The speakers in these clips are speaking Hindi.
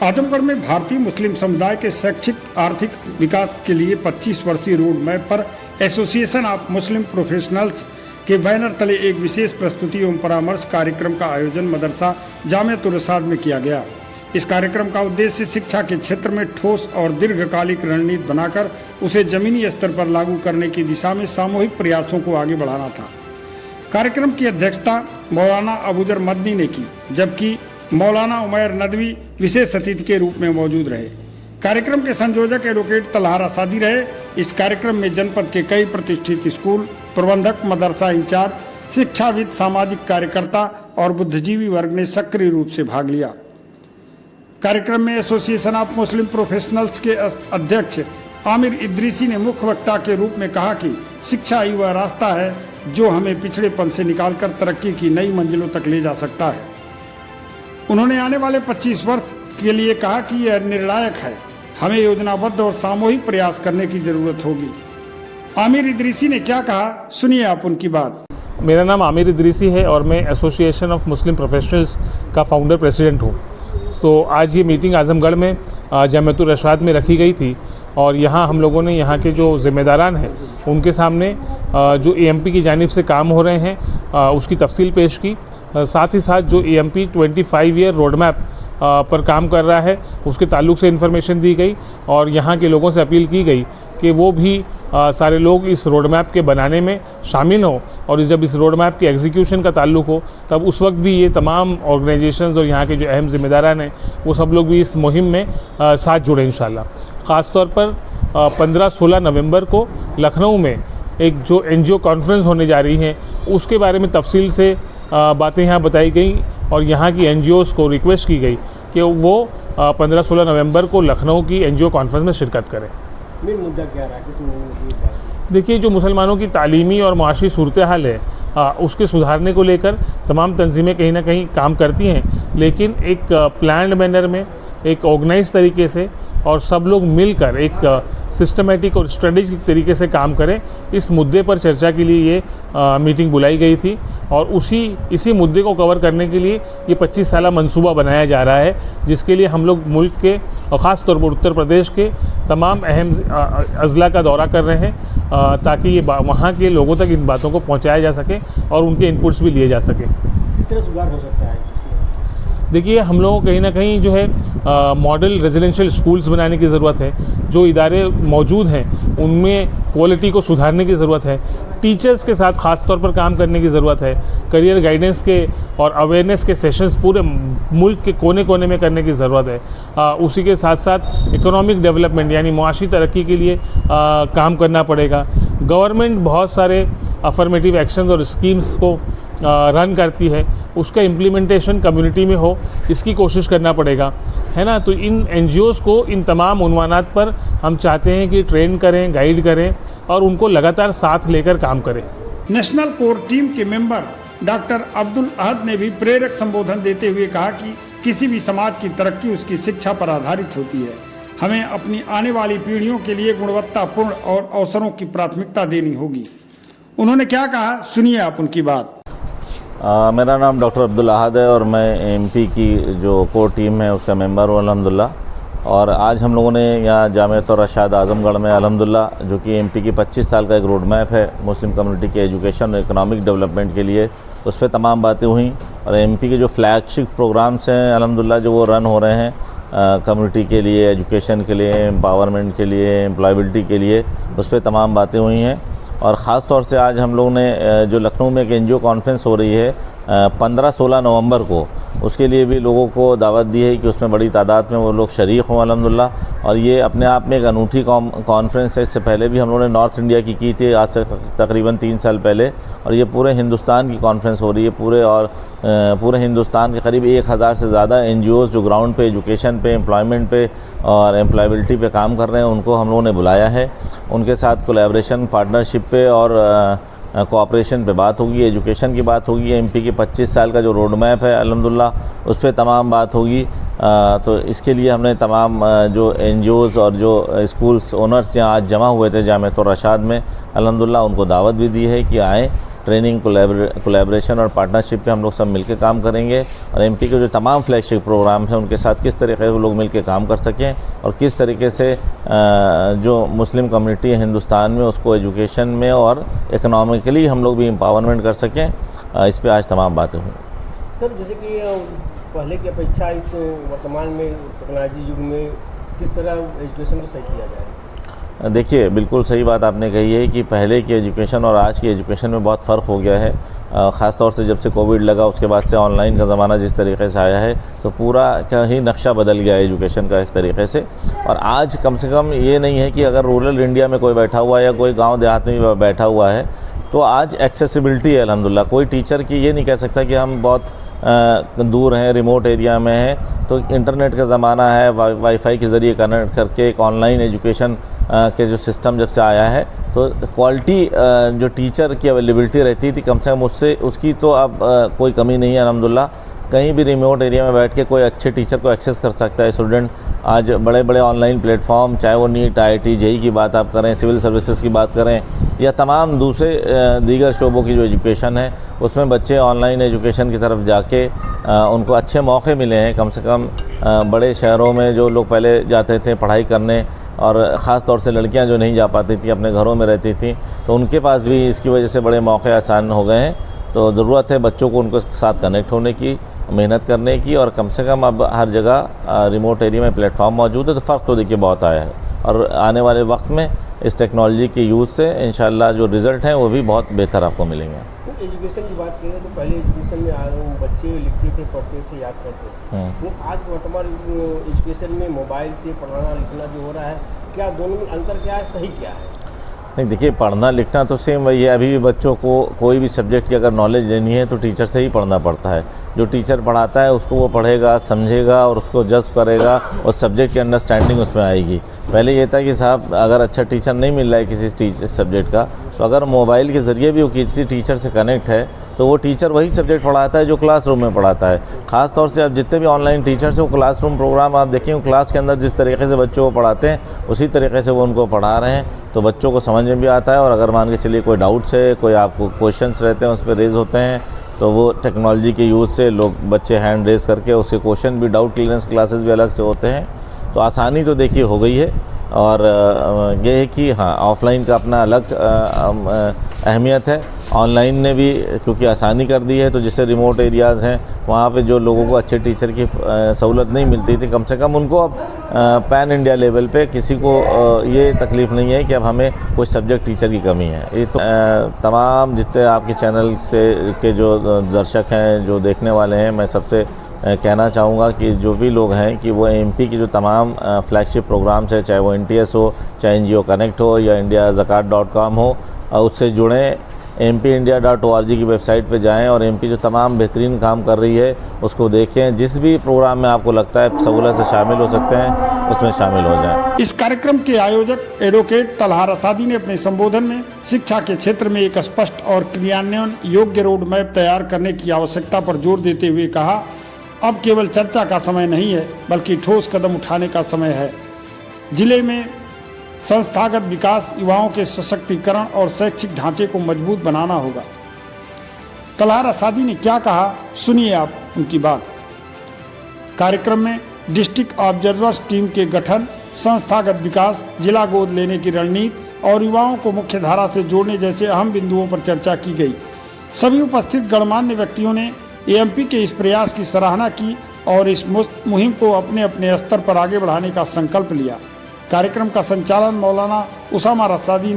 आजमगढ़ में भारतीय मुस्लिम समुदाय के शैक्षिक आर्थिक विकास के लिए 25 वर्षीय रोड मैप पर एसोसिएशन ऑफ मुस्लिम प्रोफेशनल्स के बैनर तले एक विशेष प्रस्तुति एवं परामर्श कार्यक्रम का आयोजन मदरसा जामिअतुर रशाद में किया गया। इस कार्यक्रम का उद्देश्य शिक्षा के क्षेत्र में ठोस और दीर्घकालिक रणनीति बनाकर उसे जमीनी स्तर पर लागू करने की दिशा में सामूहिक प्रयासों को आगे बढ़ाना था। कार्यक्रम की अध्यक्षता मौलाना अबूजर मदनी ने की, जबकि मौलाना उमैर नदवी विशेष अतिथि के रूप में मौजूद रहे। कार्यक्रम के संयोजक एडवोकेट तलहारा सादी रहे। इस कार्यक्रम में जनपद के कई प्रतिष्ठित स्कूल प्रबंधक, मदरसा इंचार्ज, शिक्षाविद, सामाजिक कार्यकर्ता और बुद्धिजीवी वर्ग ने सक्रिय रूप से भाग लिया। कार्यक्रम में एसोसिएशन ऑफ मुस्लिम प्रोफेशनल्स के अध्यक्ष आमिर इद्रीसी ने मुख्य वक्ता के रूप में कहा कि शिक्षा ही वह रास्ता है जो हमें पिछड़ेपन से निकालकर तरक्की की नई मंजिलों तक ले जा सकता है। उन्होंने आने वाले 25 वर्ष के लिए कहा कि यह निर्णायक है, हमें योजनाबद्ध और सामूहिक प्रयास करने की जरूरत होगी। आमिर इद्रीसी ने क्या कहा, सुनिए आप उनकी बात। मेरा नाम आमिर इद्रीसी है और मैं एसोसिएशन ऑफ मुस्लिम प्रोफेशनल्स का फाउंडर प्रेसिडेंट हूँ। तो आज ये मीटिंग आजमगढ़ में जामिअतुर रशाद में रखी गई थी और यहाँ हम लोगों ने यहाँ के जो ज़िम्मेदारान हैं उनके सामने जो एएमपी की जानिब से काम हो रहे हैं उसकी तफसील पेश की। साथ ही साथ जो एएमपी 25 ईयर रोड मैप पर काम कर रहा है उसके ताल्लुक से इन्फॉर्मेशन दी गई और यहाँ के लोगों से अपील की गई कि वो भी सारे लोग इस रोड मैप के बनाने में शामिल हों और जब इस रोड मैप के एग्जीक्यूशन का ताल्लुक हो तब उस वक्त भी ये तमाम ऑर्गेनाइजेशंस और यहाँ के जो अहम ज़िम्मेदारान हैं वो सब लोग भी इस मुहिम में साथ जुड़े इंशाल्लाह। ख़ास तौर पर 15-16 नवंबर को लखनऊ में एक जो एनजीओ कॉन्फ्रेंस होने जा रही है उसके बारे में तफसील से बातें यहाँ बताई गई और यहाँ की एनजीओज़ को रिक्वेस्ट की गई कि वो 15-16 नवंबर को लखनऊ की एनजीओ कॉन्फ्रेंस में शिरकत करें। मेन मुद्दा क्या रहा है, किस मुद्दे? देखिए, जो मुसलमानों की तालीमी और माशी सूरत हाल है उसके सुधारने को लेकर तमाम तंजीमें कहीं ना कहीं काम करती हैं, लेकिन एक प्लान्ड मैनर में, एक ऑर्गेनाइज तरीके से और सब लोग मिलकर एक सिस्टमेटिक और स्ट्रेटेजिक तरीके से काम करें, इस मुद्दे पर चर्चा के लिए ये मीटिंग बुलाई गई थी और इसी मुद्दे को कवर करने के लिए ये 25 साला मंसूबा बनाया जा रहा है, जिसके लिए हम लोग मुल्क के और ख़ास तौर पर उत्तर प्रदेश के तमाम अहम अज़ला का दौरा कर रहे हैं ताकि ये वहाँ के लोगों तक इन बातों को पहुँचाया जा सके और उनके इनपुट्स भी लिए जा सकें। किस तरह सुधार हो सकता है? देखिए, हम लोगों को कहीं ना कहीं जो है मॉडल रेजिडेंशियल स्कूल्स बनाने की ज़रूरत है। जो इदारे मौजूद हैं उनमें क्वालिटी को सुधारने की ज़रूरत है। टीचर्स के साथ ख़ास तौर पर काम करने की ज़रूरत है। करियर गाइडेंस के और अवेयरनेस के सेशंस पूरे मुल्क के कोने कोने में करने की ज़रूरत है। उसी के साथ साथ इकोनॉमिक डेवलपमेंट यानी मुआशी तरक्की के लिए काम करना पड़ेगा। गवर्नमेंट बहुत सारे अफर्मेटिव एक्शन और स्कीम्स को रन करती है, उसका इम्प्लीमेंटेशन कम्युनिटी में हो, इसकी कोशिश करना पड़ेगा, है ना। तो इन एनजीओज़ को इन तमाम उन्वानात पर हम चाहते हैं कि ट्रेन करें, गाइड करें और उनको लगातार साथ लेकर काम करें। नेशनल कोर टीम के मेंबर डॉक्टर अब्दुल अहद ने भी प्रेरक संबोधन देते हुए कहा कि किसी भी समाज की तरक्की उसकी शिक्षा पर आधारित होती है। हमें अपनी आने वाली पीढ़ियों के लिए गुणवत्तापूर्ण और अवसरों की प्राथमिकता देनी होगी। उन्होंने क्या कहा, सुनिए आप उनकी बात। मेरा नाम डॉक्टर अब्दुल अहद है और मैं एमपी की जो कोर टीम है उसका मेंबर हूँ अल्हम्दुलिल्लाह। और आज हम लोगों ने यहाँ जामिअतुर रशाद आजमगढ़ में अल्हम्दुलिल्लाह जो कि एमपी की 25 साल का एक रोड मैप है मुस्लिम कम्युनिटी के एजुकेशन और इकोनॉमिक डेवलपमेंट के लिए, उस पर तमाम बातें हुई। और एमपी के जो फ्लैगशिप प्रोग्राम्स हैं अल्हम्दुलिल्लाह जो वो रन हो रहे हैं कम्युनिटी के लिए, एजुकेशन के लिए, एम्पावरमेंट के लिए, एम्प्लॉयबिलिटी के लिए, उस पर तमाम बातें हुई हैं। और ख़ास तौर से आज हम लोगों ने जो लखनऊ में एक एनजीओ कॉन्फ्रेंस हो रही है 15-16 नवंबर को, उसके लिए भी लोगों को दावत दी है कि उसमें बड़ी तादाद में वो लोग शरीक हों अल्हम्दुलिल्लाह। और ये अपने आप में एक अनूठी कॉन्फ्रेंस है। इससे पहले भी हम लोगों ने नॉर्थ इंडिया की थी आज से तकरीबन 3 साल पहले, और ये पूरे हिंदुस्तान की कॉन्फ्रेंस हो रही है। पूरे हिंदुस्तान के करीब 1000 से ज़्यादा एनजीओज़ जो ग्राउंड पे एजुकेशन पे, एम्प्लॉयमेंट पे और एम्प्लॉयबिलिटी पे काम कर रहे हैं उनको हम लोगों ने बुलाया है। उनके साथ कोलैबोरेशन, पार्टनरशिप पे और कोऑपरेशन पे बात होगी, एजुकेशन की बात होगी। एमपी के 25 साल का जो रोड मैप है अल्हम्दुलिल्लाह उस पर तमाम बात होगी। तो इसके लिए हमने तमाम जो एनजीओज़ और जो स्कूल्स ओनर्स यहाँ आज जमा हुए थे जामिअतुर रशाद में अल्हम्दुलिल्लाह उनको दावत भी दी है कि आएँ ट्रेनिंग, कोलैबोरेशन और पार्टनरशिप पे हम लोग सब मिलकर काम करेंगे और एमपी के जो तमाम फ्लैगशिप प्रोग्राम हैं उनके साथ किस तरीके से वो लोग मिलकर काम कर सकें और किस तरीके से जो मुस्लिम कम्युनिटी है हिंदुस्तान में उसको एजुकेशन में और इकनॉमिकली हम लोग भी एम्पावरमेंट कर सकें, इस पे आज तमाम बातें हुई। सर, जैसे कि पहले की अपेक्षा इस वर्तमान में टेक्नोलॉजी युग में किस तरह एजुकेशन को सही किया जाए? देखिए, बिल्कुल सही बात आपने कही है कि पहले की एजुकेशन और आज की एजुकेशन में बहुत फ़र्क हो गया है। ख़ास तौर से जब से कोविड लगा उसके बाद से ऑनलाइन का ज़माना जिस तरीके से आया है तो पूरा का ही नक्शा बदल गया है एजुकेशन का एक तरीके से। और आज कम से कम ये नहीं है कि अगर रूरल इंडिया में कोई बैठा हुआ है या कोई गाँव देहात में भी बैठा हुआ है तो आज एक्सेसिबिलिटी है अल्हम्दुलिल्लाह। कोई टीचर की ये नहीं कह सकता कि हम बहुत दूर हैं, रिमोट एरिया में हैं, तो इंटरनेट का ज़माना है, वाईफाई के ज़रिए कनेक्ट करके एक ऑनलाइन एजुकेशन के जो सिस्टम जब से आया है तो क्वालिटी जो टीचर की अवेलेबिलिटी रहती थी कम से कम उससे उसकी तो अब कोई कमी नहीं है अल्हम्दुलिल्लाह। कहीं भी रिमोट एरिया में बैठ के कोई अच्छे टीचर को एक्सेस कर सकता है स्टूडेंट। आज बड़े बड़े ऑनलाइन प्लेटफॉर्म, चाहे वो नीट, IIT, JEE की बात आप करें, सिविल सर्विसेज की बात करें या तमाम दूसरे दीगर शोबों की जो एजुकेशन है उसमें बच्चे ऑनलाइन एजुकेशन की तरफ जाके उनको अच्छे मौके मिले हैं। कम से कम बड़े शहरों में जो लोग पहले जाते थे पढ़ाई करने और ख़ास तौर से लड़कियां जो नहीं जा पाती थी, अपने घरों में रहती थी, तो उनके पास भी इसकी वजह से बड़े मौके आसान हो गए हैं। तो ज़रूरत है बच्चों को उनके साथ कनेक्ट होने की, मेहनत करने की और कम से कम अब हर जगह रिमोट एरिया में प्लेटफॉर्म मौजूद है तो फ़र्क तो देखिए बहुत आया है। और आने वाले वक्त में इस टेक्नोलॉजी के यूज़ से इंशाल्लाह जो रिज़ल्ट हैं वो भी बहुत बेहतर आपको मिलेंगे। एजुकेशन की बात करें तो पहले एजुकेशन में बच्चे लिखते थे, पढ़ते थे, याद करते थे, लेकिन आज वर्तमान एजुकेशन में मोबाइल से पढ़ना लिखना जो हो रहा है, क्या दोनों में अंतर क्या है, सही क्या है? नहीं, देखिए, पढ़ना लिखना तो सेम वही है। अभी भी बच्चों को कोई भी सब्जेक्ट की अगर नॉलेज लेनी है तो टीचर से ही पढ़ना पड़ता है। जो टीचर पढ़ाता है उसको वो पढ़ेगा, समझेगा और उसको जज्ब करेगा और सब्जेक्ट की अंडरस्टैंडिंग उसमें आएगी। पहले ये था कि साहब अगर अच्छा टीचर नहीं मिल रहा है किसी सब्जेक्ट का तो अगर मोबाइल के ज़रिए भी वो किसी टीचर से कनेक्ट है तो वो टीचर वही सब्जेक्ट पढ़ाता है जो क्लासरूम में पढ़ाता है। ख़ास तौर से अब जितने भी ऑनलाइन टीचर्स हैं वो क्लासरूम प्रोग्राम आप देखें, क्लास के अंदर जिस तरीके से बच्चों को पढ़ाते हैं उसी तरीके से वो उनको पढ़ा रहे हैं तो बच्चों को समझ में भी आता है। और अगर मान के चलिए कोई डाउट्स है, कोई आपको क्वेश्चंस रहते हैं उस पर रेज़ होते हैं तो वो टेक्नोलॉजी के यूज़ से लोग बच्चे हैंड रेज़ करके उसके क्वेश्चन भी, डाउट क्लियरेंस क्लासेस भी अलग से होते हैं। तो आसानी तो देखिए हो गई है। और ये है कि हाँ, ऑफ़लाइन का अपना अलग अहमियत है। ऑनलाइन ने भी क्योंकि आसानी कर दी है तो जैसे रिमोट एरियाज़ हैं वहाँ पे जो लोगों को अच्छे टीचर की सहूलत नहीं मिलती थी, कम से कम उनको अब पैन इंडिया लेवल पे किसी को ये तकलीफ़ नहीं है कि अब हमें कोई सब्जेक्ट टीचर की कमी है। ये तो तमाम जितने आपके चैनल से के जो दर्शक हैं, जो देखने वाले हैं, मैं सबसे कहना चाहूँगा कि जो भी लोग हैं कि वो एमपी की जो तमाम फ्लैगशिप प्रोग्राम्स है, चाहे वो NTS हो, चाहे NGO कनेक्ट हो या indiazakat.com हो, उससे जुड़ें। mpindia.org की वेबसाइट पे जाएं और एमपी जो तमाम बेहतरीन काम कर रही है उसको देखें। जिस भी प्रोग्राम में आपको लगता है सहूलत से शामिल हो सकते हैं उसमें शामिल हो जाएं। इस कार्यक्रम के आयोजक एडवोकेट तलहा रसादी ने अपने संबोधन में शिक्षा के क्षेत्र में एक स्पष्ट और क्रियान्वयन योग्य रोड मैप तैयार करने की आवश्यकता पर जोर देते हुए कहा, अब केवल चर्चा का समय नहीं है बल्कि ठोस कदम उठाने का समय है। जिले में संस्थागत विकास, युवाओं के सशक्तिकरण और शैक्षिक ढांचे को मजबूत बनाना होगा। तलहा रसादी ने क्या कहा, सुनिए आप उनकी बात। कार्यक्रम में डिस्ट्रिक्ट ऑब्जर्वर्स टीम के गठन, संस्थागत विकास, जिला गोद लेने की रणनीति और युवाओं को मुख्य धारा से जोड़ने जैसे अहम बिंदुओं पर चर्चा की गई। सभी उपस्थित गणमान्य व्यक्तियों ने एमपी के इस प्रयास की सराहना की और इस मुहिम को अपने अपने स्तर पर आगे बढ़ाने का संकल्प लिया। कार्यक्रम का संचालन मौलाना उसामा रसादी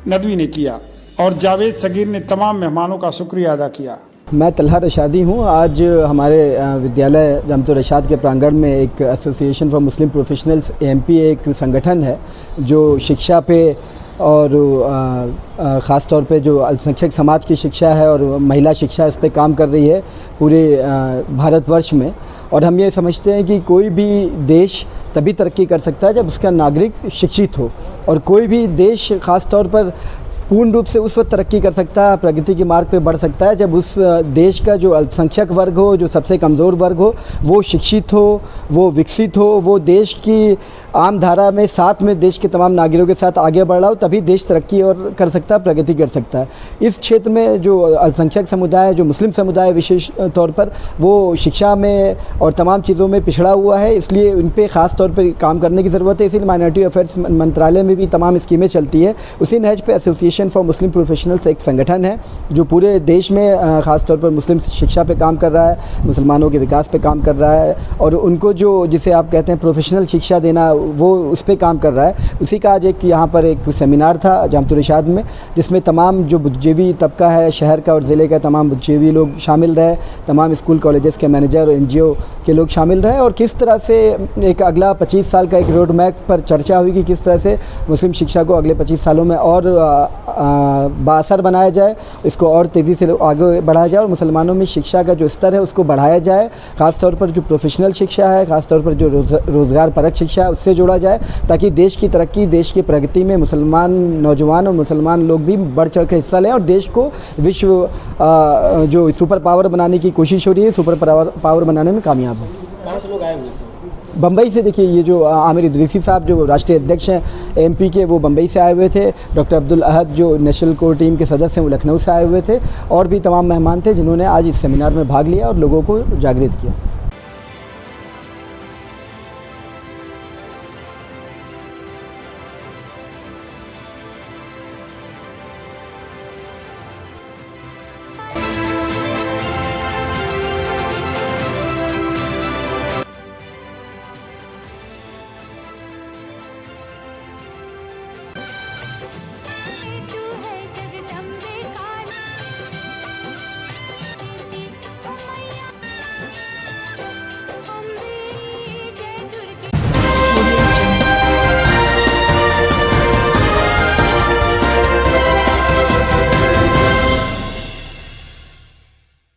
नदवी ने किया और जावेद सगीर ने तमाम मेहमानों का शुक्रिया अदा किया। मैं तलहा रसादी हूँ। आज हमारे विद्यालय जामतुर रशाद के प्रांगण में एक association for Muslim professionals MP एक संगठन है जो शिक्षा पे और ख़ास तौर पे जो अल्पसंख्यक समाज की शिक्षा है और महिला शिक्षा, इस पे काम कर रही है पूरे भारतवर्ष में। और हम ये समझते हैं कि कोई भी देश तभी तरक्की कर सकता है जब उसका नागरिक शिक्षित हो। और कोई भी देश ख़ास तौर पर पूर्ण रूप से उस वक्त तरक्की कर सकता है, प्रगति के मार्ग पे बढ़ सकता है, जब उस देश का जो अल्पसंख्यक वर्ग हो, जो सबसे कमज़ोर वर्ग हो, वो शिक्षित हो, वो विकसित हो, वो देश की आम धारा में साथ में देश के तमाम नागरिकों के साथ आगे बढ़ रहा हो, तभी देश तरक्की और कर सकता है, प्रगति कर सकता है। इस क्षेत्र में जो अल्पसंख्यक समुदाय है, जो मुस्लिम समुदाय विशेष तौर पर, वो शिक्षा में और तमाम चीज़ों में पिछड़ा हुआ है, इसलिए उन पे ख़ास तौर पर काम करने की ज़रूरत है। इसीलिए माइनॉरिटी अफेयर्स मंत्रालय में भी तमाम स्कीमें चलती है। उसी नहज पे एसोसिएशन फॉर मुस्लिम प्रोफेशनल्स एक संगठन है जो पूरे देश में ख़ास तौर पर मुस्लिम शिक्षा पे काम कर रहा है, मुसलमानों के विकास पे काम कर रहा है, और उनको जो जिसे आप कहते हैं प्रोफेशनल शिक्षा देना, वो उस पर काम कर रहा है। उसी का आज एक यहाँ पर एक सेमिनार था जामतुर इरशाद में, जिसमें तमाम जो बुद्धिजीवी तबका है शहर का और ज़िले का, तमाम बुद्धिजीवी लोग शामिल रहे, तमाम स्कूल कॉलेजेस के मैनेजर और NGO के लोग शामिल रहे, और किस तरह से एक अगला 25 साल का एक रोड मैप पर चर्चा हुई कि किस तरह से मुस्लिम शिक्षा को अगले 25 सालों में और बाअसर बनाया जाए, इसको और तेज़ी से आगे बढ़ाया जाए, और मुसलमानों में शिक्षा का जो स्तर है उसको बढ़ाया जाए, ख़ास तौर पर जो प्रोफेशनल शिक्षा है, ख़ास तौर पर जो रोज़गार परक शिक्षा है, उससे जोड़ा जाए, ताकि देश की तरक्की, देश की प्रगति में मुसलमान नौजवान और मुसलमान लोग भी बढ़ चढ़ कर हिस्सा लें, और देश को विश्व जो सुपर पावर बनाने की कोशिश हो रही है, सुपर पावर बनाने में कामयाब हो। कहाँ से लोग आए हुए थे? बम्बई से। देखिए, ये जो आमिर इदरीसी साहब जो राष्ट्रीय अध्यक्ष हैं MP के, वो बम्बई से आए हुए थे। डॉक्टर अब्दुल अहद जो नेशनल कोर टीम के सदस्य हैं, वो लखनऊ से आए हुए थे, और भी तमाम मेहमान थे जिन्होंने आज इस सेमिनार में भाग लिया और लोगों को जागृत किया।